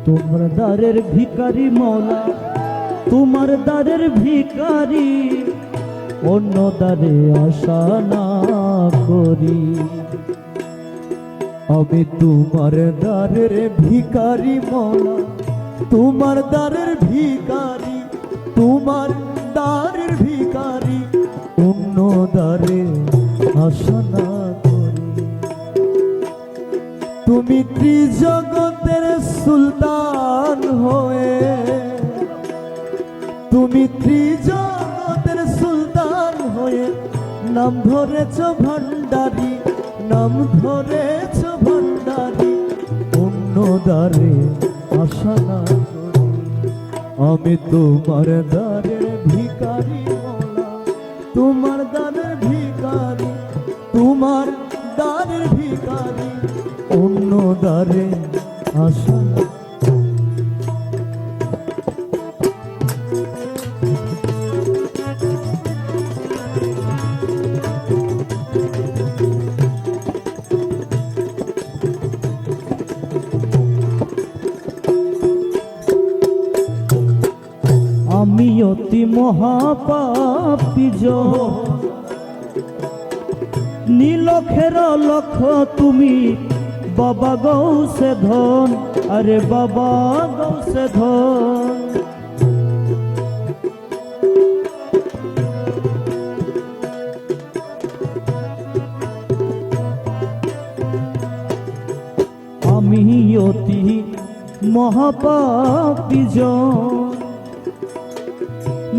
তোমার দ্বারের ভিখারি মওলা, তোমার দ্বারের ভিখারি, অন্য দ্বারে আশা না করি। আমি তোমার দ্বারের ভিখারি মওলা, তোমার দ্বারের ভিখারি, তোমার দ্বারের ভিখারি, অন্য দ্বারে আশা না করি। তুমি ত্রিজগতের সুলতান হয়ে, তুমি ত্রিজগতের সুলতান হয়ে নাম ধরেছ ভান্ডারি, নাম ধরেছ ভান্ডারি, অন্য দ্বারে আশা না করি। আমি তোমার দ্বারের ভিখারি মওলা, তোমার দ্বারের ভিখারি, তোমার দ্বারের ভিখারি, অন্য দ্বারে আশা না। আমি অতি মহাপাপী নীলক্ষের লক্ষ তুমি বাবা গৌসে ধন, আরে বাবা গৌসে ধন। আমি অতি মহাপাপী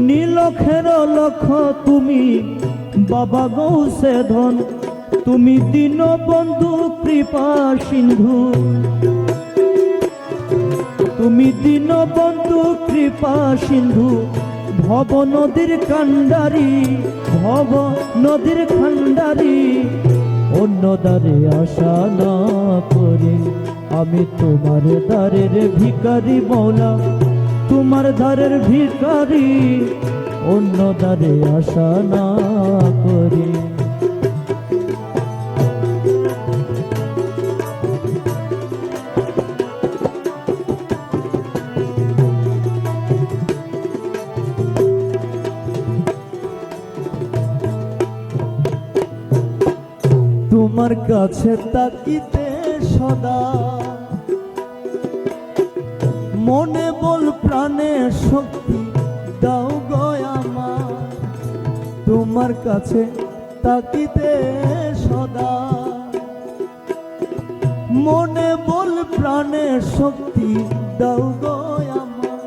নীলক্ষের লক্ষ তুমি বাবা গৌসে ধন, তুমি দীনবন্ধু কৃপা সিন্ধু, তুমি দীনবন্ধু কৃপা সিন্ধু, ভব নদীর কান্ডারি, ভব নদীর খান্ডারি, অন্য দ্বারে আশা না করি। আমি তোমার দ্বারের ভিখারি মওলা, তোমার দ্বারের ভিখারি, অন্য দ্বারে আশা না করি। তোমার কাছে তাকিতে সদা মনে বল প্রাণে শক্তি দাও গো আমার। তোমার কাছে তাকিতে সদা মনে বল প্রাণে শক্তি দাও গো আমার।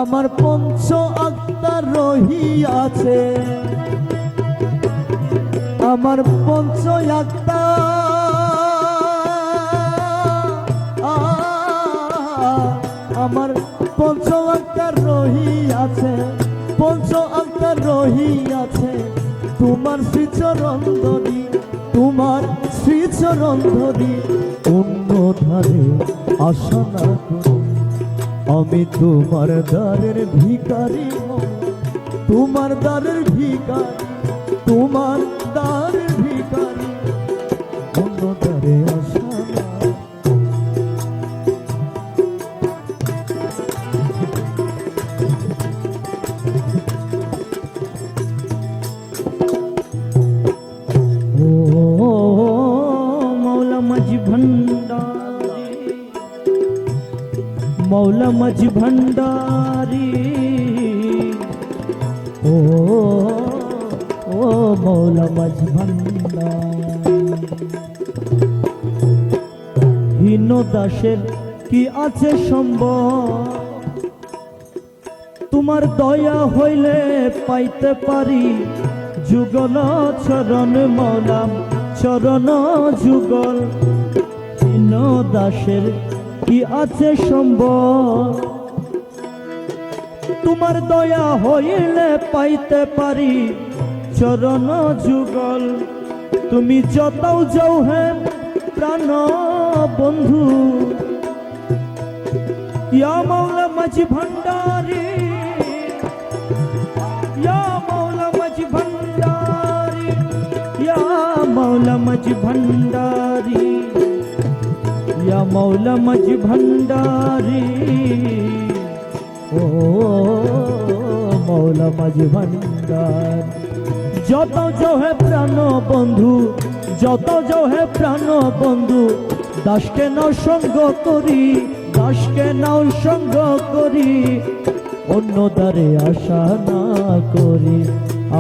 আমার পঞ্চ আত্মা রহিয়াছে, আমার পঞ্চ আত্মা, আমার পঞ্চ আত্মা রহিয়াছে, পঞ্চ আত্মা রহিয়াছে তোমার শ্রীচরণ ধরি, তোমার শ্রীচরণ ধরি, অন্য ধারে আশা না করি। আমি তোমার দ্বারের ভিখারি মওলা, তোমার দ্বারের ভিখারি, তোমার দ্বারের ভিখারি, অন্য দ্বারে আশা না। मौला मज भंडारी, ओ मौला मज भंडारी। হীন দাসের কি আছে সম্ভব, তোমার দয়া হইলে পাইতে পারি যুগল চরণ মৌলা, চরণ যুগল। হীন দাসের কি আছে সম্ভব, তোমার দয়া হইলে পাইতে পারি চরণ যুগল। তুমি যতও যাও হে প্রাণ বন্ধু, ইয়া মৌলা মাঝ ভান্ডারি, ইয়া মৌলা মাঝ ভান্ডারি, ইয়া মৌলা মাঝ ভান্ডারি, ইয়া मौला मज भंडारी ও মৌলা মাঝি ভান্ডার যত जो है प्राण बंधु যত जो है प्राण बंधु দাসকে নাও সঙ্গ করি দাসকে নাও সঙ্গ করি অন্য দ্বারে আশা না করি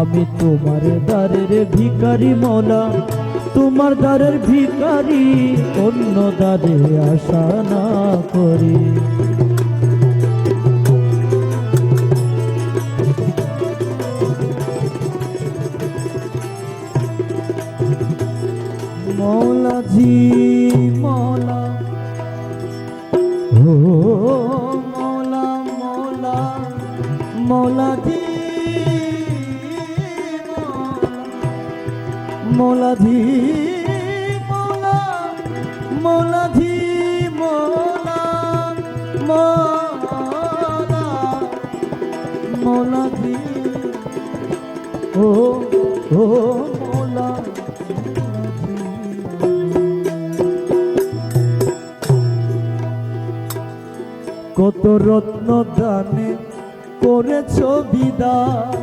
আমি তোমার দ্বারের ভিখারি মৌলা তোমার দ্বারের ভিখারি অন্য দ্বারে আশা না করি মৌলা জি মৌলা ও মৌলা মৌলা মৌলা জি মৌলা জি মৌলা মৌলা জি মৌলা মৌলা মৌলা জি ও ও মৌলা কত রত্ন দানে করেছ বিদায়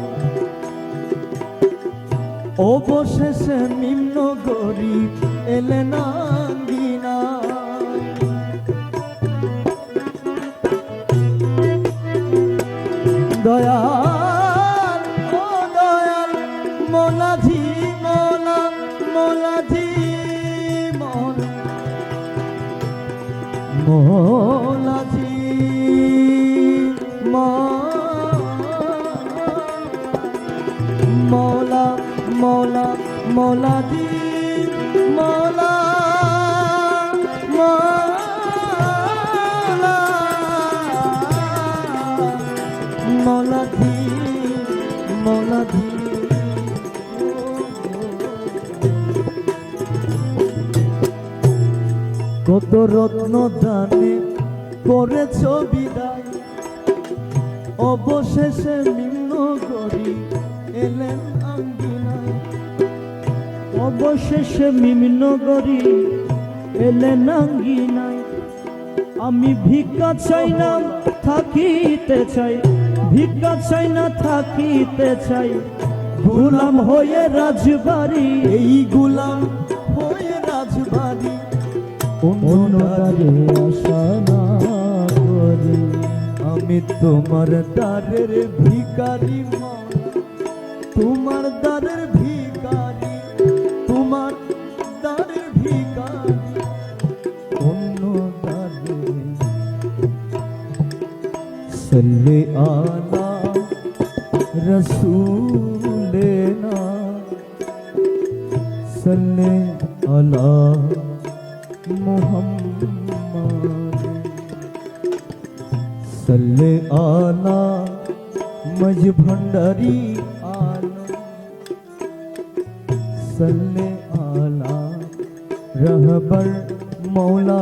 অবশেষে নিম্ন গরিব এলে না গিনা দয়াল ও দয়াল মৌলাজি মৌলা মৌলাজি মৌলা মৌলাজি মৌলা মৌলা মৌলা জি মৌলা মৌলা মৌলা জি মৌলা জি কত রত্ন দানে করেছ বিদায় অবশেষে নিম্ন গরি এলেন আঙ্গিনায় অবশেষে মিমনগরী এলেন আঙ্গিনায় আমি ভিক্ষা চাই না থাকিতে চাই ভিক্ষা চাই না থাকিতে চাই গোলাম হয়ে রাজবাড়ি এই গোলাম হয়ে রাজবাড়ি অন্য দ্বারে আশা না করি আমি তোমার দ্বারের ভিখারি মৌলা তোমার দ্বারের ভিখারি তোমার দ্বারের ভিখারি অন্য দ্বারে সাল্লি আলা রসুলেনা সাল্লি আলা মুহাম্মদ সাল্লি আলা মজ ভণ্ডারি আলা সাল্লি আলা रहबर मौला